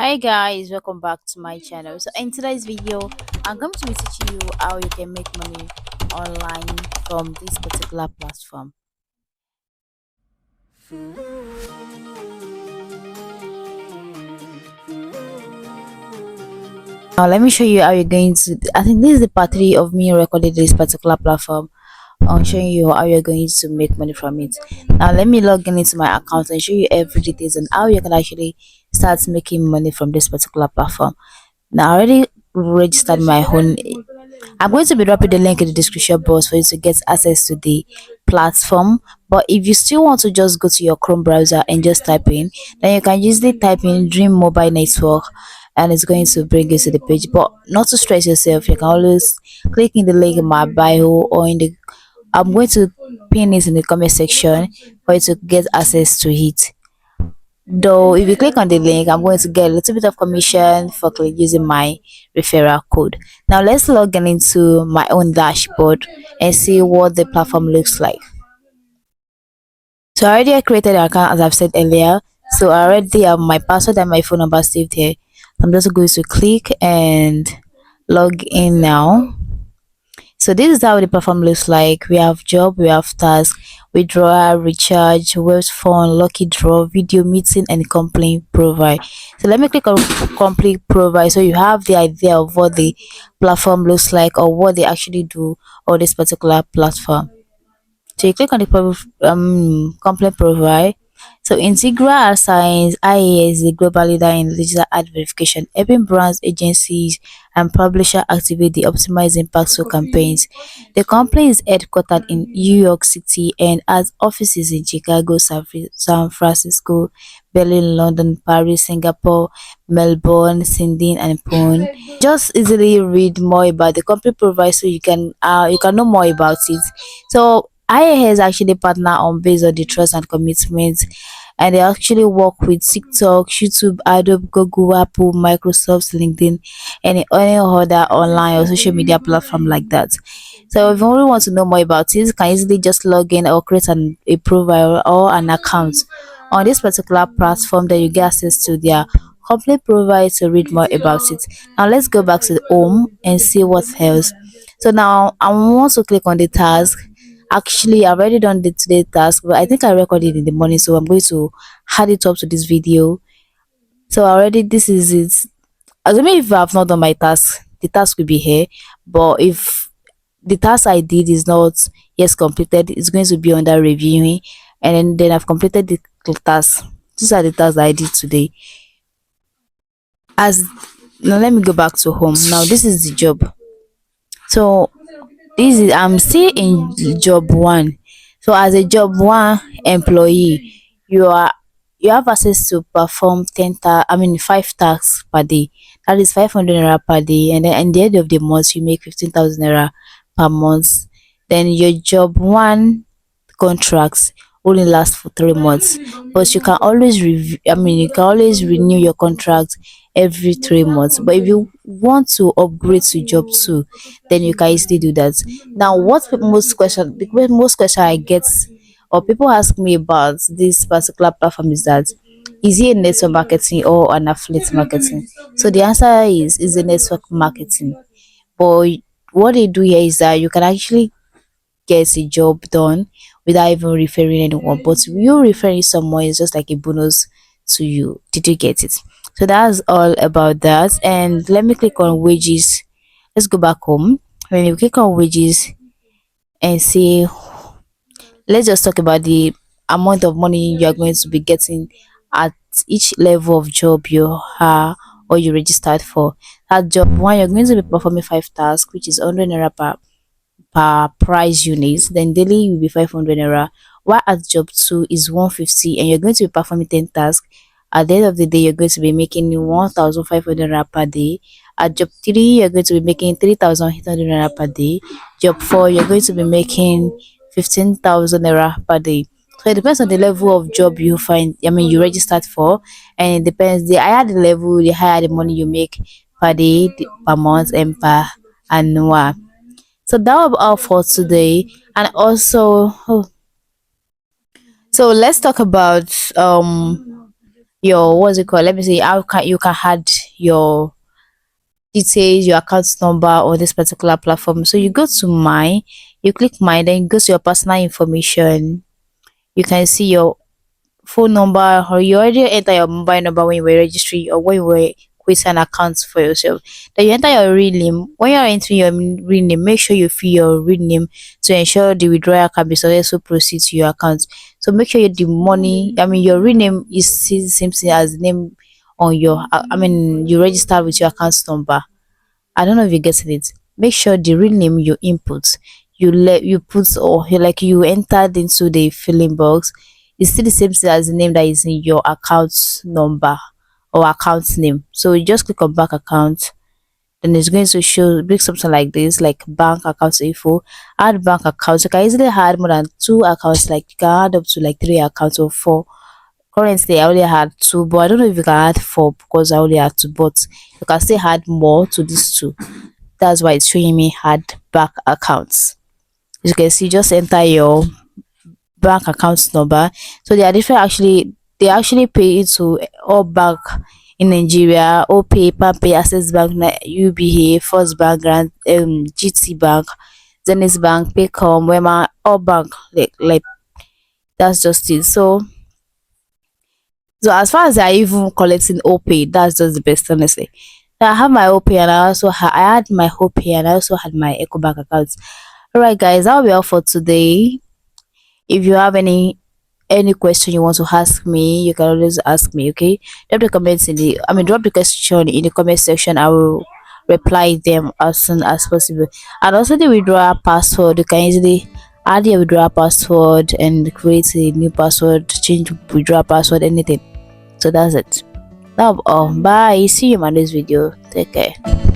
Hi guys, welcome back to my channel. So in today's video, I'm going to be teaching you how you can make money online from this particular platform. Now let me show you how you're going to. I think this is the part 3 of me recording this particular platform. I'm showing you how you're going to make money from it. Now let me log in into my account and show you every details on how you can actually start making money from this particular platform. Now I already registered my own. I'm going to be dropping the link in the description box for you to get access to the platform. But if you still want to just go to your Chrome browser and just type in, then you can usually type in Dream Mobile Network and it's going to bring you to the page. But not to stress yourself, you can always click in the link in my bio or in the I'm going to pin it in the comment section for you to get access to it. Though if you click on the link, I'm going to get a little bit of commission for using my referral code. Now let's log in into my own dashboard and see what the platform looks like. So I already created an account as I've said earlier. So I already have my password and my phone number saved here. I'm just going to click and log in now. So this is how the platform looks like. We have job, we have task, withdrawal, recharge, web phone, lucky draw, video meeting, and complete provide. So let me click on complete provide so you have the idea of what the platform looks like or what they actually do on this particular platform. So you click on the complaint provide. So Integra assigns IAS is the global leader in digital ad verification, helping brands, agencies, and publishers activate the optimized impactful campaigns. The company is headquartered in New York City and has offices in Chicago, San Francisco, Berlin, London, Paris, Singapore, Melbourne, Sydney, and Pune. Just easily read more about the company provides so you can know more about it. So IAS actually partner on based on the trust and commitment, and they actually work with TikTok, YouTube, Adobe, Google, Apple, Microsoft, LinkedIn, and any other online or social media platform like that. So if you only want to know more about it, you can easily just log in or create a profile or an account on this particular platform that you get access to their complete profile to read more about it. Now let's go back to the home and see what else. So now I want to click on the task. Actually, I've already done the today task, but I think I recorded in the morning, so I'm going to add it up to this video. So already this is it. Assuming if I've not done my task, the task will be here. But if the task I did is not yet completed, it's going to be under reviewing, and then I've completed the task. These are the tasks I did today. As now, let me go back to home. Now this is the job. So this is I'm still in job one. So as a job one employee, you are you have access to perform 5 tasks per day. That is 500 naira per day, and then at the end of the month you make 15,000 naira per month. Then your job one contracts only last for 3 months, but you can always you can always renew your contract every 3 months. But if you want to upgrade to job 2, then you can easily do that. Now what most question I get or people ask me about this particular platform is that, is it a network marketing or an affiliate marketing? So the answer is a network marketing. But what they do here is that you can actually gets a job done without even referring anyone. But you referring someone is just like a bonus to you. Did you get it? So that's all about that. And let me click on wages. Let's go back home. When you click on wages and see, let's just talk about the amount of money you are going to be getting at each level of job you are or you registered for. At job one, you're going to be performing 5 tasks, which is 100 naira per price unit. Then daily will be 500 naira, while at job 2 is 150, and you're going to be performing 10 tasks. At the end of the day, you're going to be making 1,500 naira per day. At job 3, you're going to be making 3,800 naira per day. Job 4, you're going to be making 15,000 naira per day. So it depends on the level of job you find, you registered for, and it depends. The higher the level, the higher the money you make per day, per month, and per annual. So that will be all for today. And also, so let's talk about your, what's it called, let me see, how can you can add your details, your account number on this particular platform. So you go to my, you click my, then you go to your personal information. You can see your phone number, or you already enter your mobile number when you were registering or when you were creating an account for yourself. Then you enter your real name. When you are entering your real name, make sure you fill your real name to ensure the withdrawal can be successful proceed to your account. So make sure the money, I mean your real name is still the same thing as the name on your, I mean you register with your account number. I don't know if you get it. Make sure the real name you input, you put, or you like you entered into the filling box is still the same thing as the name that is in your account number or account name. So you just click on bank account, then it's going to show bring something like this, like bank account info, add bank accounts. You can easily add more than two accounts, like you can add up to like three accounts or four. Currently, I only had two, but I don't know if you can add four because I only had two, but you can still add more to these two. That's why it's showing me add bank accounts. As you can see, just enter your bank account number. So they are different actually. They actually pay it to all bank in Nigeria: OPay, PayPay, Access Bank, UBA, First Bank, Grand, GT Bank, Zenith Bank, Paycom, Wema, all bank, like that's just it. So as far as I even collecting OPay, that's just the best, honestly. So I have my OPay, and I had my OPay, and I also had my EcoBank account. Alright guys, that'll be all for today. If you have any question you want to ask me, you can always ask me, okay? Drop the comments in the, I mean drop the question in the comment section. I will reply them as soon as possible. And also the withdrawal password, you can easily add your withdrawal password and create a new password, change withdrawal password, anything. So that's it. Now bye, see you in my next video. Take care.